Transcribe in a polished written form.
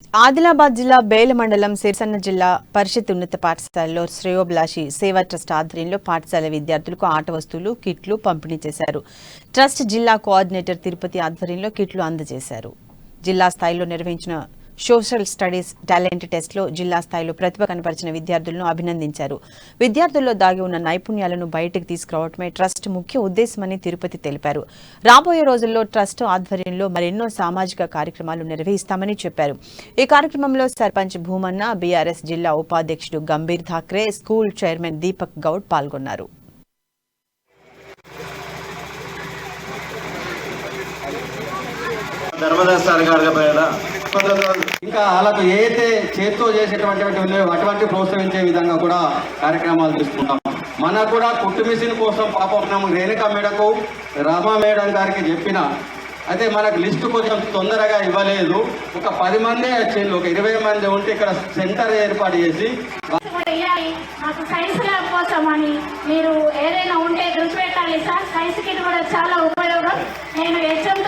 ఆదిలాబాద్ జిల్లా బేల మండలం సిరిసన్న జిల్లా పరిషత్ ఉన్నత పాఠశాలలో శ్రేయోభిలాషి సేవా ట్రస్ట్ ఆధ్వర్యంలో పాఠశాల విద్యార్థులకు ఆట వస్తువులు కిట్లు పంపిణీ చేశారు. ట్రస్ట్ జిల్లా కోఆర్డినేటర్ తిరుపతి ఆధ్వర్యంలో కిట్లు అందజేశారు. జిల్లా స్థాయిలో నిర్వహించిన సోషల్ స్టడీస్ టాలెంట్ టెస్ట్లో జిల్లా స్థాయిలో ప్రతిభ కనపరిచిన విద్యార్థులను అభినందించారు. విద్యార్థుల్లో దాగి ఉన్న నైపుణ్యాలను బయటకు తీసుకురావడమే ట్రస్ట్ ముఖ్య ఉద్దేశమని తిరుపతి తెలిపారు. రాబోయే రోజుల్లో ట్రస్ట్ ఆధ్వర్యంలో మరెన్నో సామాజిక కార్యక్రమాలు నిర్వహిస్తామని చెప్పారు. ఈ కార్యక్రమంలో సర్పంచ్ భూమన్న, బీఆర్ఎస్ జిల్లా ఉపాధ్యక్షుడు గంభీర్ ఠాక్రే, స్కూల్ చైర్మన్ దీపక్ గౌడ్ పాల్గొన్నారు. ఇంకా వాళ్ళకు ఏదైతే చేతితో చేసేటువంటి అటువంటి ప్రోత్సహించే విధంగా కూడా కార్యక్రమాలు తీసుకుంటాం. మనకు కూడా కుట్టు మిషన్ కోసం పాపం రేణుకా మేడకు రామా మేడం గారికి చెప్పిన అయితే మనకు లిస్టు కొంచెం తొందరగా ఇవ్వలేదు. ఒక 10 మంది వచ్చింది, ఒక 20 మంది ఉంటే ఇక్కడ సెంటర్ ఏర్పాటు చేసి నాకు సైన్స్ ల్యాబ్ కోసం అని మీరు ఏదైనా ఉంటే గుర్తుపెట్టాలి సార్. సైన్స్ కిట్ కూడా చాలా ఉపయోగం. నేను హెచ్ఎం